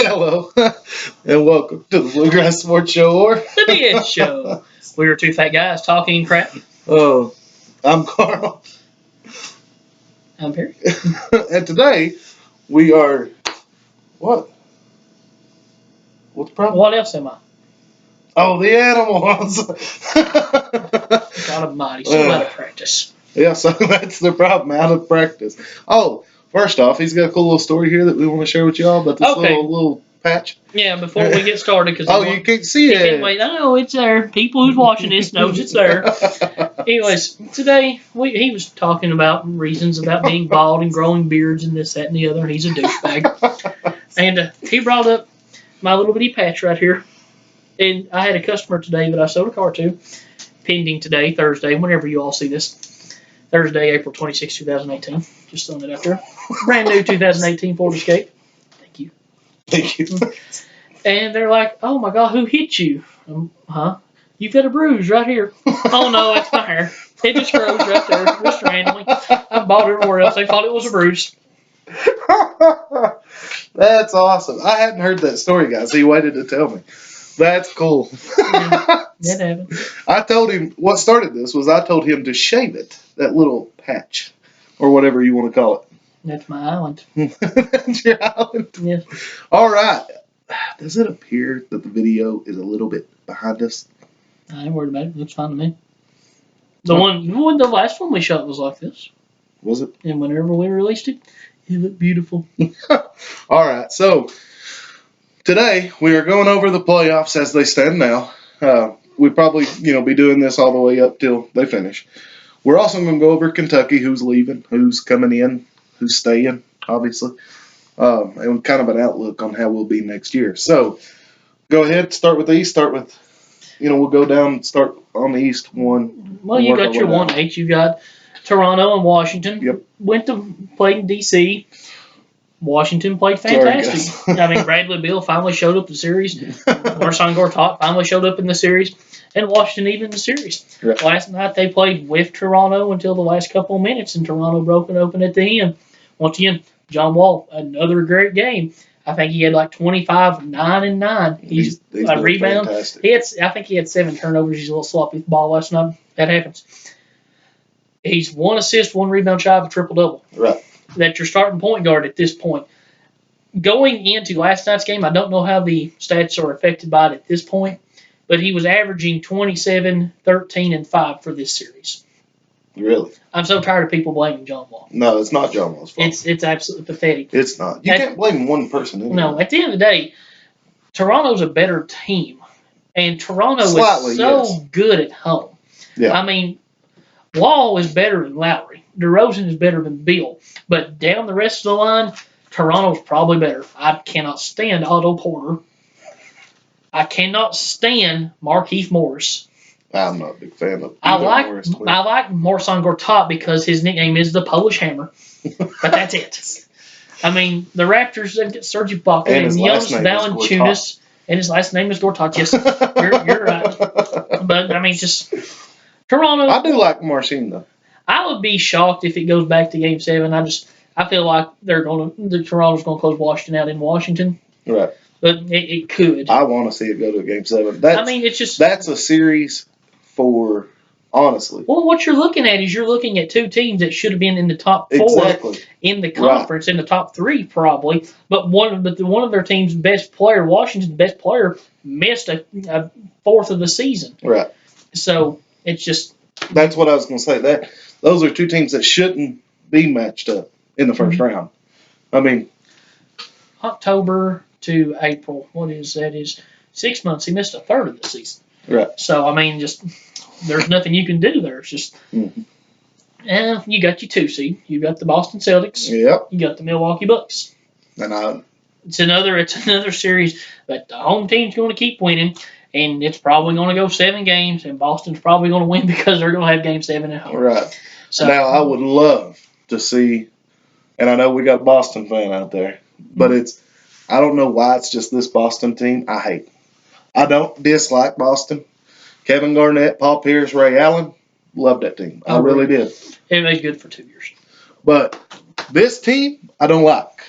Hello, and welcome to the Bluegrass Sports Show. Or The BS Show. We were two fat guys talking crap. oh, I'm Carl, I'm Perry. and today we are what? What's the problem? What else am I? Oh, the animals. God almighty, so out of practice. Yeah, so that's the problem. Out of practice. Oh, first off, he's got a cool little story here that we want to share with y'all about this Okay. little patch. Yeah, before we get started, because You can't see you it. can't wait. No, it's there. People who's watching this knows it's there. Anyways, today he was talking about reasons about being bald and growing beards and this, that, and the other. He's a douchebag, and he brought up my little bitty patch right here. And I had a customer today that I sold a car to, pending today, Thursday, whenever you all see this. Thursday, April 26, 2018. Just throwing it out there. Brand new 2018 Ford Escape. Thank you. Thank you. And they're like, oh my God, who hit you? Huh? You've got a bruise right here. Oh no, that's my hair. It just grows right there, just randomly. I bought it everywhere else. They thought it was a bruise. That's awesome. I hadn't heard that story, guys. He waited to tell me. That's cool. That happened. I told him, what started this was I told him to shave it, that little patch, or whatever you want to call it. That's my island. That's your island. Yes. All right. Does it appear that the video is a little bit behind us? I ain't worried about it. Looks fine to me. The last one we shot was like this. Was it? And whenever we released it, it looked beautiful. All right. So today we are going over the playoffs as they stand now. We probably, be doing this all the way up till they finish. We're also going to go over Kentucky, who's leaving, who's coming in, who's staying, obviously, and kind of an outlook on how we'll be next year. So go ahead, start with the East. Start with, we'll go down, start on the East one. Well, you got your 1-8. You got Toronto and Washington. Yep. Went to play in D.C. Washington played fantastic. I mean, Bradley Beal finally showed up in the series. Marcin Gortat finally showed up in the series. And Washington even in the series. Right. Last night they played with Toronto until the last couple of minutes, and Toronto broke it open at the end. Once again, John Wall, another great game. I think he had like 25, 9, and 9. He's a rebound. I think he had 7 turnovers. He's a little sloppy with the ball last night. That happens. He's 1 assist, 1 rebound shy of a triple-double. Right. That's your starting point guard at this point. Going into last night's game, I don't know how the stats are affected by it at this point, but he was averaging 27, 13, and 5 for this series. Really? I'm so tired of people blaming John Wall. No, it's not John Wall's fault. It's absolutely pathetic. It's not. You can't blame one person. Anyway. No, at the end of the day, Toronto's a better team, and Toronto is good at home. Yeah. I mean, Wall is better than Lowry. DeRozan is better than Beal. But down the rest of the line, Toronto's probably better. I cannot stand Otto Porter. I cannot stand Markieff Morris. I'm not a big fan of Morris. I like Marcin Gortat because his nickname is the Polish Hammer. But that's it. I mean, the Raptors, they've got Serge Ibaka and Jonas Valanciunas. And his last name is Gortat. Yes, you're right. But, I mean, just Toronto. I do like Marcin, though. I would be shocked if it goes back to Game 7. I feel like Toronto's going to close Washington out in Washington. Right. But it could. I want to see it go to Game 7. That's a series for, honestly. Well, what you're looking at is you're looking at 2 teams that should have been in the top 4 in the conference, in the top 3 probably. But one of their team's best player, Washington's best player, missed a fourth of the season. Right. So it's just. That's what I was going to say. Those are 2 teams that shouldn't be matched up in the first round. I mean, October to April. What is that? Is 6 months. He missed a third of the season. Right. So I mean, just there's nothing you can do there. It's just, you got your 2 seed. You got the Boston Celtics. Yep. You got the Milwaukee Bucks. And it's another series that the home team's going to keep winning. And it's probably going to go 7 games, and Boston's probably going to win because they're going to have Game 7 at home. Right. So, now, I would love to see, and I know we got a Boston fan out there, but I don't know why it's just this Boston team I hate. I don't dislike Boston. Kevin Garnett, Paul Pierce, Ray Allen, loved that team. I really did. It was good for 2 years. But this team, I don't like.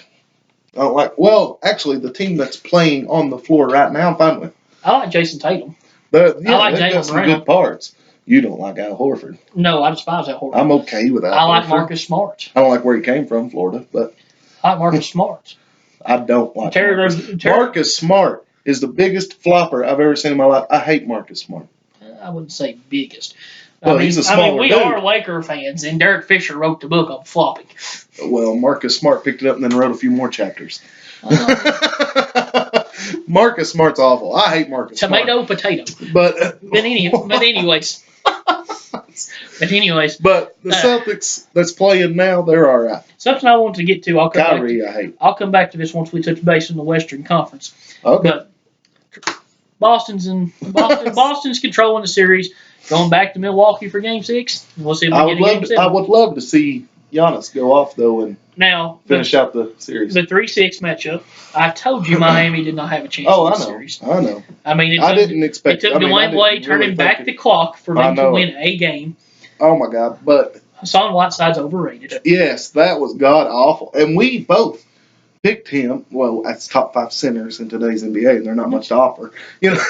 I don't like. Well, actually, the team that's playing on the floor right now, I'm fine with. I like Jason Tatum. But yeah, I like they've Jaylen got some Brown. good parts. You don't like Al Horford. No, I despise that Horford. I'm okay with Al I like Horford. Marcus Smart. I don't like where he came from, Florida, but I like Marcus Smart. I don't like Marcus. Terry, Marcus Smart is the biggest flopper I've ever seen in my life. I hate Marcus Smart. I wouldn't say biggest. Well, he's a smaller we dude. are Laker fans, and Derek Fisher wrote the book on flopping. Well, Marcus Smart picked it up and then wrote a few more chapters. Marcus Smart's awful. I hate Marcus Tomato, Smart. potato. But anyways. But the Celtics that's playing now, they're all right. Something I wanted to get to. Kyrie, I hate. I'll come back to this once we touch base in the Western Conference. Okay. But Boston's controlling the series. Going back to Milwaukee for Game 6. We'll see if we get a Game 7. I would love to see Giannis go off though and finish out the series. The 3-6 matchup. I told you Miami did not have a chance in the series. I know. I mean, I didn't expect. It took Dwayne Wade turning back the clock for them to win a game. Oh my God! But Hassan Whiteside's overrated. Yes, that was god awful, and we both picked him. Well, as top 5 centers in today's NBA, and they're not much to offer. You know,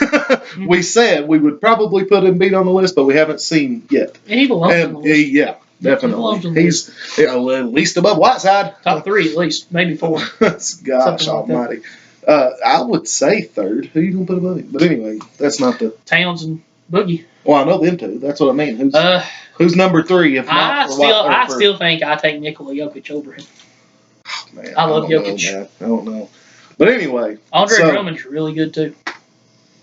we said we would probably put Embiid on the list, but we haven't seen yet. And he belongs on the list. Yeah, definitely. He's at least above Whiteside. Top 3 at least, maybe 4. Gosh almighty. I would say 3rd. Who you gonna put above him? But anyway, that's not the Towns and Boogie. Well, I know them two. That's what I mean. Who's number 3? If not I still think I take Nikola Jokic over him. Oh, man, I love Jokic. I don't know. But anyway. Andre Drummond's really good too.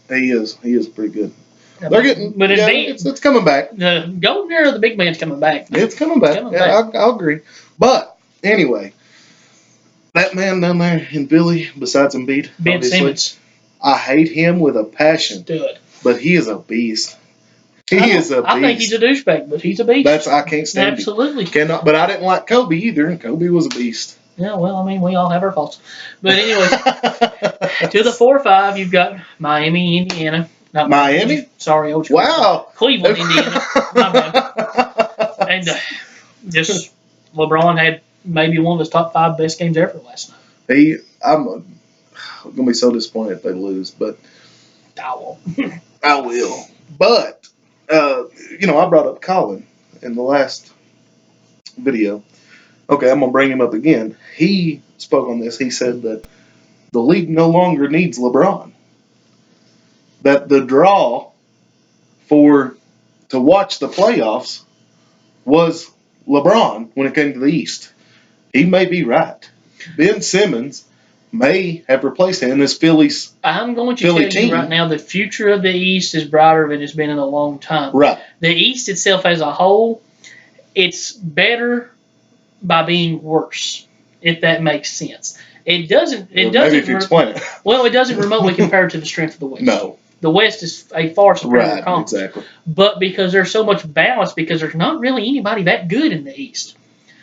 He is. He is pretty good. Yeah, They're getting. But it's coming back. The golden era of the big man's coming back. Man. It's coming back. I'll agree. But anyway, that man down there in Philly, besides Embiid, Ben Simmons. I hate him with a passion. Stud. But he is a beast. He is a beast. I think he's a douchebag, but he's a beast. I can't stand him. Absolutely. Cannot. But I didn't like Kobe either, and Kobe was a beast. Yeah, well, I mean, we all have our faults. But anyway, to the 4-5, you've got Miami, Indiana. Not Miami? Sorry, Ocho. Wow. Cleveland, Indiana. My bad. And just LeBron had maybe one of his top 5 best games ever last night. I'm going to be so disappointed if they lose, but I won't. I will. But, I brought up Colin in the last video. Okay, I'm going to bring him up again. He spoke on this. He said that the league no longer needs LeBron. That the draw to watch the playoffs was LeBron when it came to the East. He may be right. Ben Simmons may have replaced him in this Philly's I'm going to tell team. You right now, the future of the East is brighter than it's been in a long time. Right. The East itself as a whole, it's better by being worse, if that makes sense. It doesn't. It doesn't. Maybe if you explain it. Well, it doesn't remotely compare to the strength of the West. No. The West is a far superior conference. Exactly. But because there's so much balance, because there's not really anybody that good in the East.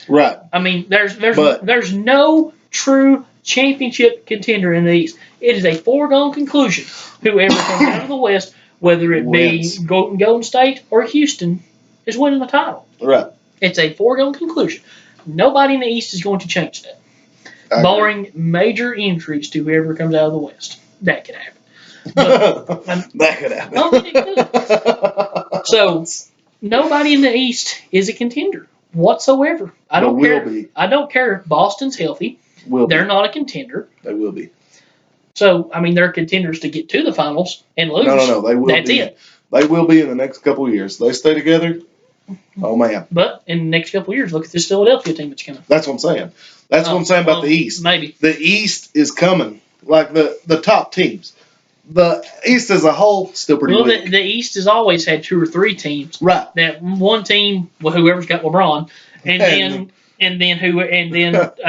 Right. I mean, there's no true championship contender in the East. It is a foregone conclusion. Whoever comes out of the West, whether it be Golden State or Houston, is winning the title. Right. It's a foregone conclusion. Nobody in the East is going to change that. Barring major injuries to whoever comes out of the West. That could happen. But, that could happen. No, it could. So, nobody in the East is a contender whatsoever. I don't care. I don't care if Boston's healthy. They're not a contender. They will be. So, I mean, they're contenders to get to the finals and lose. No. They will be. That's it. They will be in the next couple of years. They stay together. Oh, man. But in the next couple of years, look at this Philadelphia team that's coming. That's what I'm saying. That's what I'm saying about the East. Maybe. The East is coming. Like the top teams. The East as a whole, still pretty weak. The East has always had 2 or 3 teams. Right. That one team, whoever's got LeBron, and then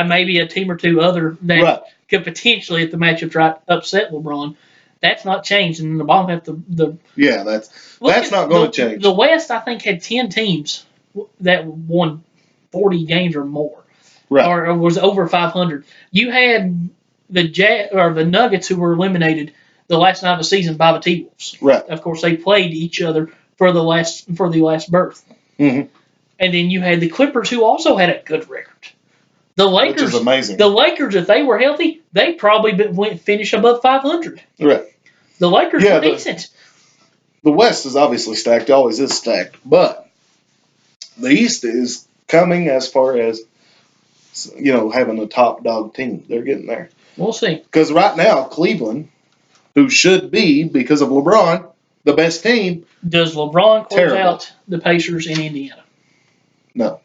maybe a team or 2 other that could potentially, if the matchup's right, upset LeBron. That's not changed, and the bottom half that's not going to change. The West, I think, had 10 teams that won 40 games or more, or was over 500. You had the Nuggets who were eliminated the last night of the season by the T-Wolves. Right. Of course, they played each other for the last berth. Mm-hmm. And then you had the Clippers who also had a good record. The which is Lakers, amazing. the Lakers, if they were healthy, they probably went finish above 500. Right. The Lakers were decent. The West is obviously stacked, always is stacked, but the East is coming as far as having a top dog team. They're getting there. We'll see. Because right now, Cleveland, who should be because of LeBron the best team, does LeBron close terrible. out the Pacers in Indiana? No.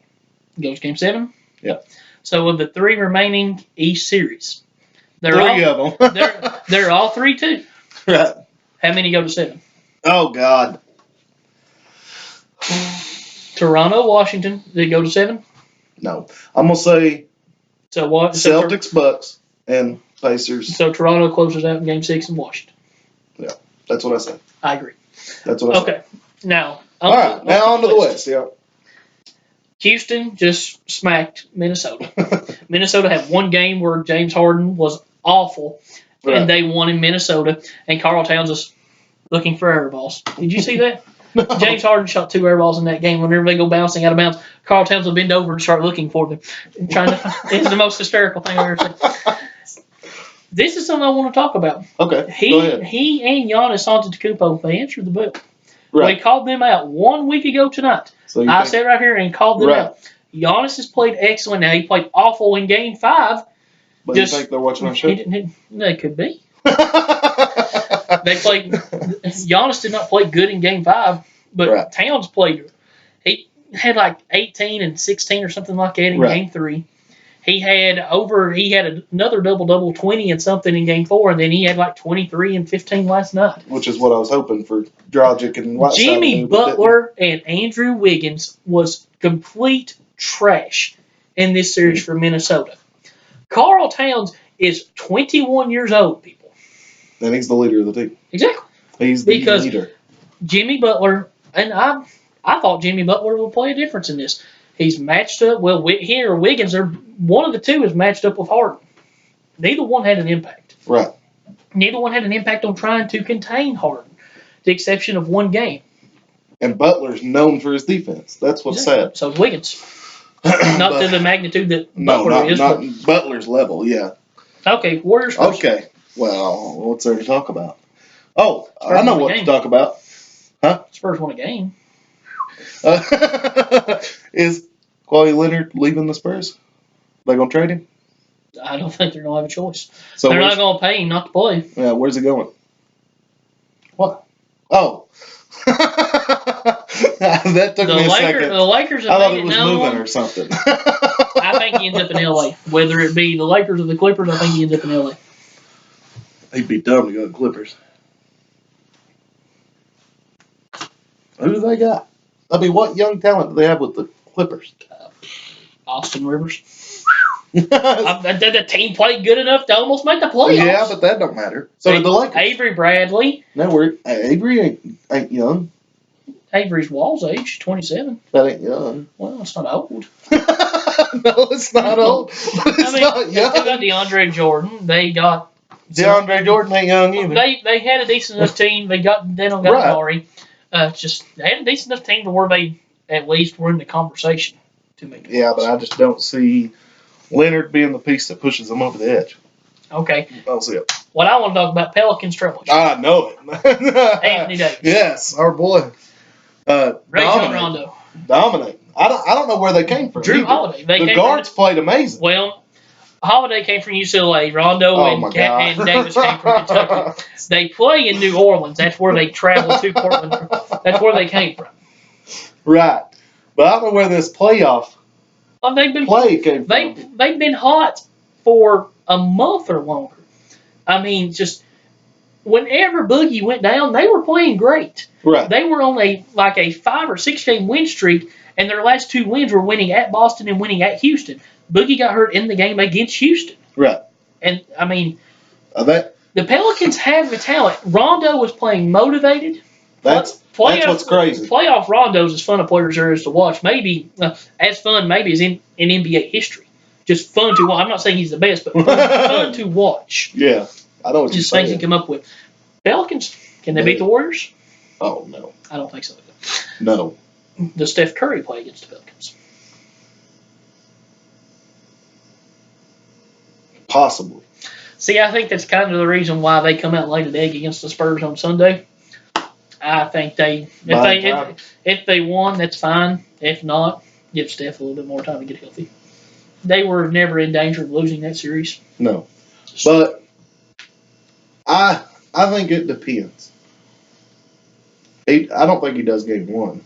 Goes Game 7. Yeah. So of the 3 remaining East series, Three of them. they're all 3-2. Right. How many go to 7? Oh God. Toronto, Washington, they go to 7. No. I'm gonna say So what? Celtics, Bucks, and Pacers. So Toronto closes out in Game 6 in Washington. Yeah, that's what I said. I agree. That's what I said. Okay. Now. All right. Now on to the West. Yeah. Houston just smacked Minnesota. Minnesota had one game where James Harden was awful, Right. and they won in Minnesota. And Karl Towns is looking for air balls. Did you see that? No. James Harden shot 2 air balls in that game. Whenever they go bouncing out of bounds, Karl Towns will bend over and start looking for them. It's the most hysterical thing I've ever seen. This is something I want to talk about. Okay. Go ahead. He and Giannis Antetokounmpo, they answered the bell. Right. We called them out 1 week ago tonight. So I sat right here and called them out. Giannis has played excellent. Now, he played awful in Game 5. But you think they're watching our show? They could be. They played. Giannis did not play good in Game 5, but Towns played. He had like 18 and 16 or something like that in Game 3. He had another double, 20 and something in Game 4, and then he had like 23 and 15 last night. Which is what I was hoping for Dragic and Whiteside. Jimmy Butler and Andrew Wiggins was complete trash in this series for Minnesota. Karl Towns is 21 years old, people. And he's the leader of the team. Exactly. He's the leader. Jimmy Butler, and I thought Jimmy Butler would play a difference in this. He's matched up. Well, he or Wiggins, one of the two is matched up with Harden. Neither one had an impact. Right. Neither one had an impact on trying to contain Harden, with the exception of one game. And Butler's known for his defense. That's what's sad. So is Wiggins. Not to the magnitude that Butler is. Not Butler's level, yeah. Okay, Warriors first. Okay. Well, what's there to talk about? Oh, I know what to talk about. Huh? Spurs won a game. Is Kawhi Leonard leaving the Spurs? They gonna trade him? I don't think they're gonna have a choice. So they're not gonna pay him not to play. Yeah, where's he going? What? Oh. That took me a second. The Lakers have I thought made it was known, moving or something. I think he ends up in LA. Whether it be the Lakers or the Clippers, I think he ends up in LA. He'd be dumb to go to the Clippers. Who do they got? I mean, what young talent do they have with the Clippers? Austin Rivers. The team played good enough to almost make the playoffs. Yeah, but that don't matter. So did the Lakers. Avery Bradley. No, Avery ain't young. Avery's Wall's age, 27. That ain't young. Well, it's not old. No, it's not old. But it's not young. They got DeAndre Jordan. They got DeAndre Jordan ain't young either. They had a decent enough team. They don't got Murray. Just they had a decent enough team to where they at least were in the conversation to make it. Yeah, but I just don't see Leonard being the piece that pushes them over the edge. Okay. I don't see it. What I want to talk about, Pelicans Trailblazers. I know it. Anthony Davis. Yes, our boy. Rajon Rondo. Dominate. I don't know where they came from. Drew Holiday. The guards played amazing. Well, Holiday came from UCLA. Rondo and Davis came from Kentucky. They play in New Orleans. That's where they traveled to Portland. That's where they came from. Right. But I don't know where this playoff play came from. They've been hot for a month or longer. I mean, just whenever Boogie went down, they were playing great. Right. They were on a 5 or 6 game win streak, and their last 2 wins were winning at Boston and winning at Houston. Boogie got hurt in the game against Houston. Right. And, I mean, the Pelicans have the talent. Rondo was playing motivated. That's what's crazy. Playoff Rondo's as fun a player as there is to watch. Maybe as fun maybe as in NBA history. Just fun to watch. I'm not saying he's the best, but fun to watch. Yeah. I know what you're saying. Just things you come up with. Pelicans, can they beat the Warriors? Oh, no. I don't think so. No. Does Steph Curry play against the Pelicans? Possibly. See, I think that's kind of the reason why they come out and lay the egg against the Spurs on Sunday. I think if they won, that's fine. If not, give Steph a little bit more time to get healthy. They were never in danger of losing that series. No. But I think it depends. I don't think he does game 1.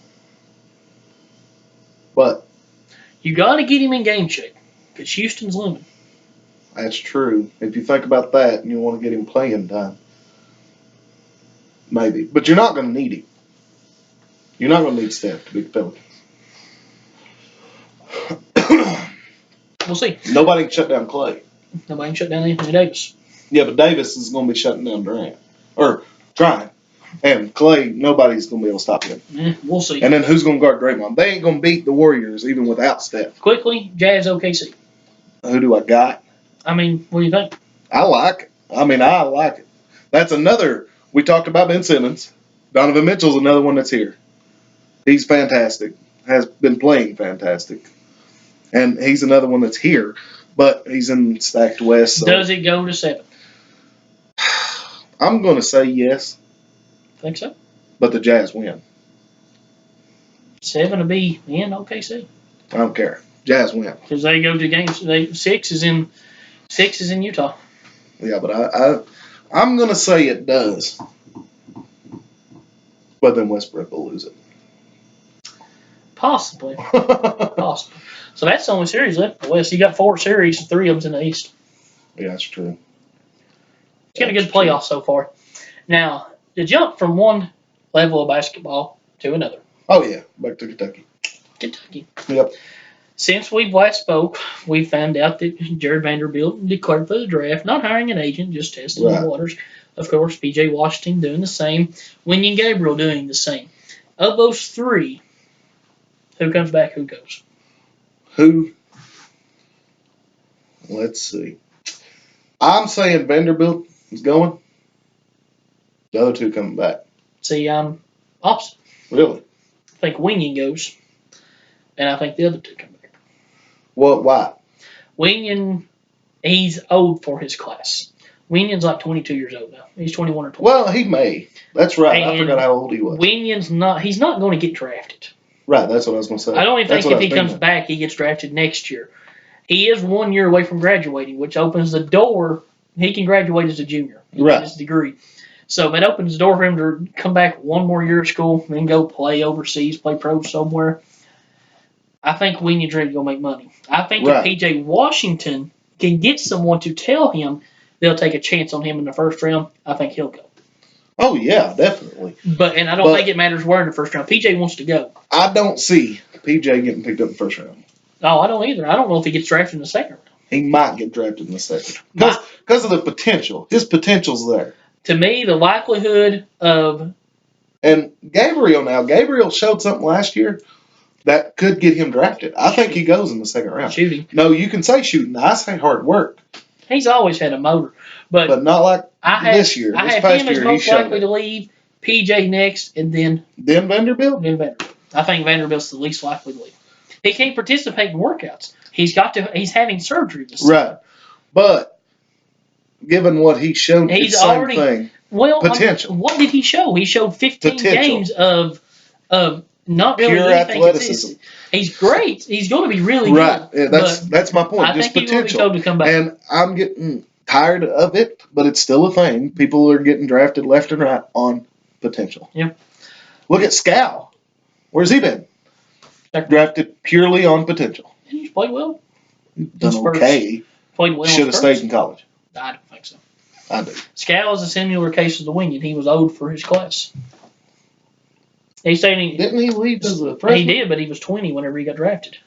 But you got to get him in game shape because Houston's looming. that's true. If you think about that and you want to get him playing time, maybe. But you're not going to need him. You're not going to need Steph to beat the Pelicans. We'll see. Nobody can shut down Clay. Nobody can shut down Anthony Davis. Yeah, but Davis is going to be shutting down Durant. Or trying. And Clay, nobody's going to be able to stop him. We'll see. And then who's going to guard Draymond? They ain't going to beat the Warriors even without Steph. Quickly, Jazz OKC. Who do I got? I mean, what do you think? I like it. I like it. That's another. We talked about Ben Simmons. Donovan Mitchell's another one that's here. He's fantastic. Has been playing fantastic. And he's another one that's here. But he's in stacked West. So does it go to 7? I'm going to say yes. Think so? But the Jazz win. 7 to be in OKC. I don't care. Jazz win. Because they go to games. 6 is in Utah. Yeah, but I'm going to say it does. But then Westbrook will lose it. Possibly. Possibly. So that's the only series left in the West. You got 4 series, and 3 of them's in the East. Yeah, that's true. It's got a good playoff so far. Now, to jump from one level of basketball to another. Oh, yeah. Back to Kentucky. Yep. Since we've last spoke, we found out that Jared Vanderbilt declared for the draft, not hiring an agent, just testing the waters. Of course, P.J. Washington doing the same. Wenyen Gabriel doing the same. Of those 3, who comes back, who goes? Who? Let's see. I'm saying Vanderbilt is going. The other 2 coming back. See, I'm opposite. Really? I think Wenyen goes, and I think the other 2 come back. Well, why? Wenyen, he's old for his class. Wenyen's like 22 years old now. He's 21 or 20. Well, he may. That's right. And I forgot how old he was. Wenyen's he's not going to get drafted. Right, that's what I was going to say. I don't even think if he comes back, he gets drafted next year. He is 1 year away from graduating, which opens the door. He can graduate as a junior. He right. Get his degree. So that opens the door for him to come back 1 more year of school, then go play overseas, play pro somewhere. I think Wenyen's ready to go make money. I think if P.J. Washington can get someone to tell him they'll take a chance on him in the first round, I think he'll go. Oh, yeah, definitely. And I don't think it matters where in the first round. P.J. wants to go. I don't see P.J. getting picked up in the first round. No, I don't either. I don't know if he gets drafted in the second round. He might get drafted in the second. Because of the potential. His potential's there. To me, the likelihood of... And Gabriel showed something last year that could get him drafted. I think he goes in the second round. Shooting. No, you can say shooting. I say hard work. He's always had a motor. But not like this year. I have him as most likely to leave, PJ next, and then Vanderbilt? Then Vanderbilt. I think Vanderbilt's the least likely to leave. He can't participate in workouts. He's having surgery this season. Right. But given what he showed, it's the same thing. Well, potential. What did he show? He showed 15 games of not really pure anything athleticism. He's great. He's going to be really good. Yeah, that's my point. I Just think potential. He's going to be told to come back. And I'm getting tired of it, but it's still a thing. People are getting drafted left and right on potential. Yep. Look at Scal. Where's he been? Drafted purely on potential. He's played well. Done okay. Played well. Should have stayed in college. I don't think so. I do. Scal is a similar case to the Wenyen. He was old for his class. Didn't he leave as a freshman? He did, but he was 20 whenever he got drafted.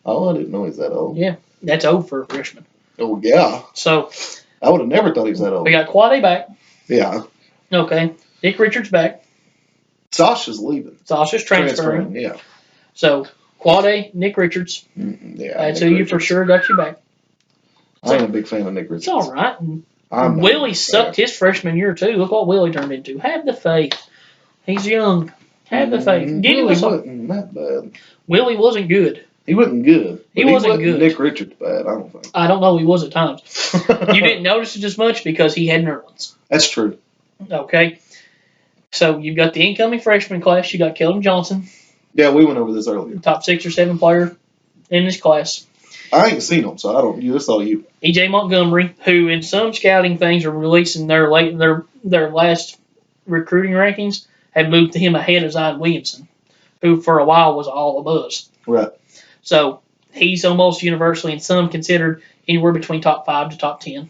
Oh, I didn't know he was that old. Yeah, that's old for a freshman. Oh, yeah. So I would have never thought he was that old. We got Quade back. Yeah. Okay. Nick Richards back. Sasha's leaving. Sasha's transferring. Yeah. So Quade, Nick Richards. Yeah. That's who you for sure got you back. I ain't a big fan of Nick Richards. It's all right. Willie sucked his freshman year too. Look what Willie turned into. Have the faith. He's young. Have the faith. Willie wasn't that bad. Willie wasn't good. He wasn't good. He wasn't good. Nick Richards bad, I don't think. I don't know. He was at times. You didn't notice it as much because he had Nerlens. That's true. Okay. So you've got the incoming freshman class. You got Keldon Johnson. Yeah, we went over this earlier. Top 6 or 7 player in this class. I ain't seen him, so I don't. That's all you. E.J. Montgomery, who in some scouting things are releasing their last recruiting rankings, have moved to him ahead of Zion Williamson, who for a while was all a buzz. Right. So he's almost universally in some considered anywhere between top 5 to top 10.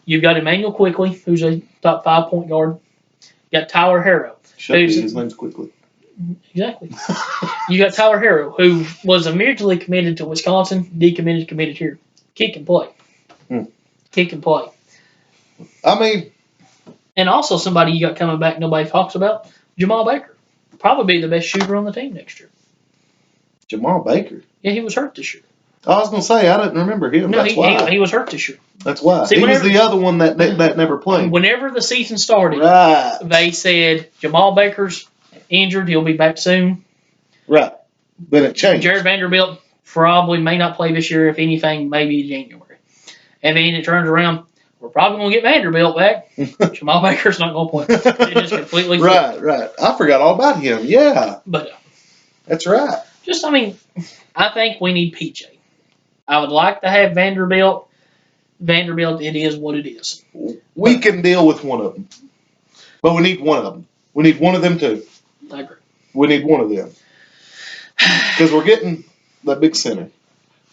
You've got Emmanuel Quickly, who's a top 5 point guard. You got Tyler Harrow. His name's Quickly. Exactly. You got Tyler Harrow, who was immediately committed to Wisconsin, decommitted, committed here. Kick and play. Kick and play. I mean. And also somebody you got coming back nobody talks about, Jamal Baker. Probably be the best shooter on the team next year. Jamal Baker? Yeah, he was hurt this year. I was going to say, I didn't remember him. No, That's why. He was hurt this year. That's why. See, he was the other one that never played. Whenever the season started, right. They said Jamal Baker's injured. He'll be back soon. Right. Then it changed. Jared Vanderbilt probably may not play this year. If anything, maybe January. And then it turns around. We're probably going to get Vanderbilt back. Jamal Baker's not going to play. It just completely flipped. Right. I forgot all about him. Yeah. But that's right. I think we need PJ. I would like to have Vanderbilt. Vanderbilt, it is what it is. We can deal with one of them. But we need one of them. We need one of them too. I agree. We need one of them. Because we're getting that big center.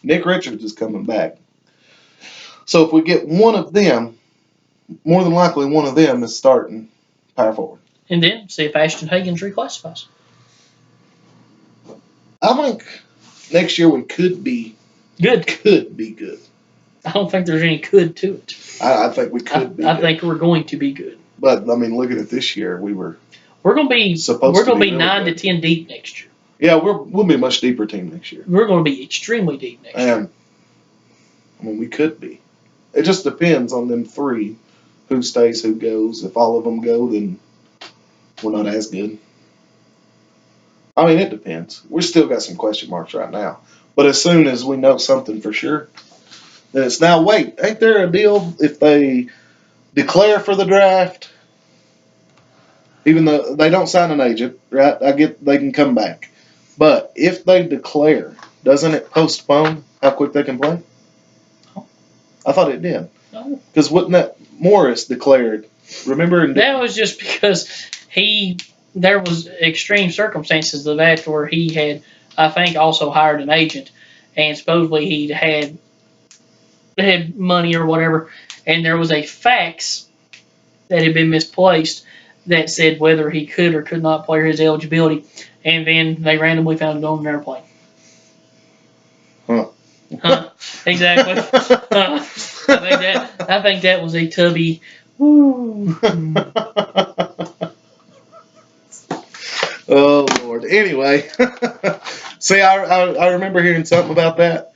Nick Richards is coming back. So if we get one of them, more than likely one of them is starting power forward. And then see if Ashton Hagens reclassifies. I think next year we could be good. Could be good. I don't think there's any could to it. I think we could be. I think we're going to be good. But I mean, looking at this year, we're going to be 9 to 10 deep next year. Yeah, we'll be a much deeper team next year. We're going to be extremely deep next year. I mean, we could be. It just depends on them three, who stays, who goes. If all of them go, then we're not as good. I mean, it depends. We still got some question marks right now. But as soon as we know something for sure, then it's now, wait, ain't there a deal if they declare for the draft, even though they don't sign an agent, right? I get they can come back. But if they declare, doesn't it postpone how quick they can play? I thought it did. No. Because wasn't that Morris declared? Remember? That was just because there was extreme circumstances of that where he had, I think, also hired an agent, and supposedly he had money or whatever, and there was a fax that had been misplaced that said whether he could or could not play or his eligibility, and then they randomly found him on an airplane. Huh? Exactly. I think that was a tubby. Woo. Oh Lord. Anyway, see, I remember hearing something about that,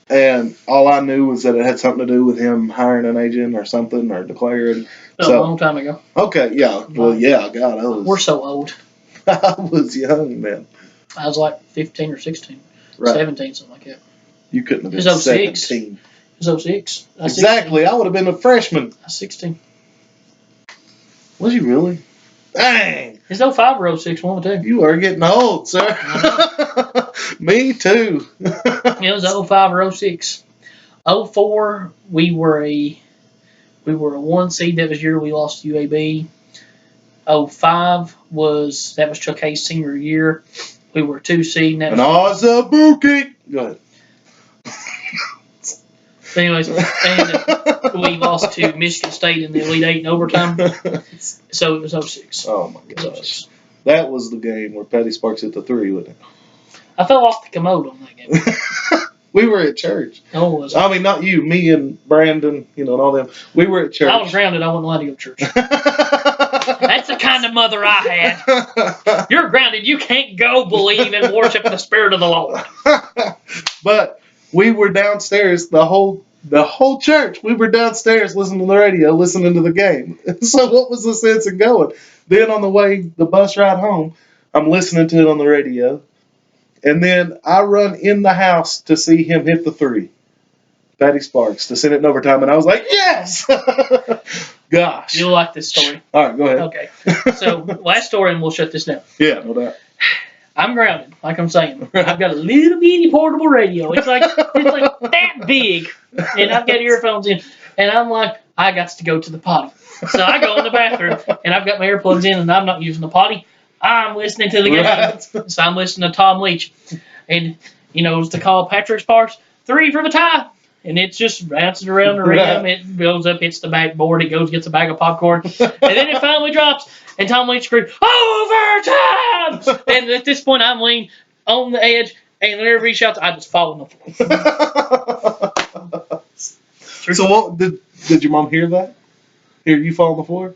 and all I knew was that it had something to do with him hiring an agent or something or declaring. A long time ago. Okay, yeah. Well, yeah. God, we're so old. I was young, man. I was like 15 or 16, right. 17, something like that. You couldn't have been 17. It was 06. Exactly. I would have been a freshman. I was 16. Was you really? Dang. It's 05 or 06, one or two. You are getting old, sir. Me too. It was 05 or 06. 04, we were a 1 seed. That was the year we lost to UAB. 05 was Chuck Hayes' senior year. We were a 2 seed. And Azabuki. Go ahead. Anyways, and we lost to Michigan State in the Elite Eight in overtime. So it was 06. Oh my gosh. That was the game where Patty Sparks hit the 3, wasn't it? I fell off the commode on that game. We were at church. Oh, was it? I mean, not you, me and Brandon, and all them. We were at church. I was grounded. I wasn't allowed to go to church. That's the kind of mother I had. You're grounded. You can't go believe and worship the Spirit of the Lord. But we were downstairs, the whole church. We were downstairs listening to the radio, listening to the game. So what was the sense in going? Then on the bus ride home, I'm listening to it on the radio. And then I run in the house to see him hit the 3. Patty Sparks to send it in overtime, and I was like, yes! Gosh. You'll like this story. All right, go ahead. Okay. So, last story, and we'll shut this down. Yeah, no doubt. I'm grounded, like I'm saying. I've got a little bitty portable radio. It's like that big, and I've got earphones in, and I'm like, I got to go to the potty. So I go in the bathroom, and I've got my earplugs in, and I'm not using the potty. I'm listening to the game. Right. So I'm listening to Tom Leach, and it's to call Patrick Sparks 3 for the tie. And it just bounces around the rim. Right. It goes up, hits the backboard. It goes, gets a bag of popcorn. And then it finally drops. And Tom Leach screams, overtime! And at this point, I'm leaning on the edge. And whenever he shouts, I just fall on the floor. So what did your mom hear that? Hear you fall on the floor?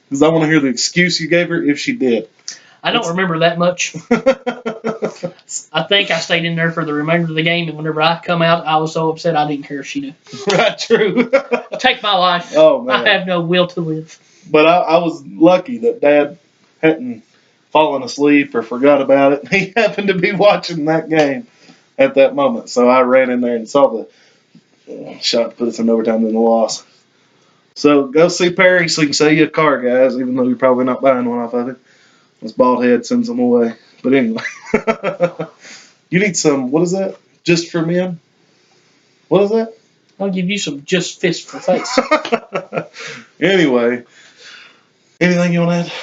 Because I want to hear the excuse you gave her if she did. I don't remember that much. I think I stayed in there for the remainder of the game, and whenever I come out, I was so upset I didn't care if she knew. Right, true. Take my life. Oh, man. I have no will to live. But I was lucky that Dad hadn't fallen asleep or forgot about it. He happened to be watching that game at that moment. So I ran in there and saw the shot to put us in overtime in the loss. So go see Perry so he can sell you a car, guys, even though you're probably not buying one off of it. This bald head sends them away. But anyway. You need some, what is that? Just for men? What is that? I'll give you some just fist for face. Anyway. Anything you want to add?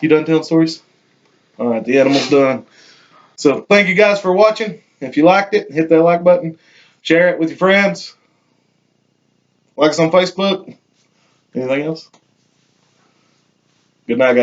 You done telling stories? All right, the animal's done. So thank you guys for watching. If you liked it, hit that like button. Share it with your friends. Like us on Facebook. Anything else? Good night, guys.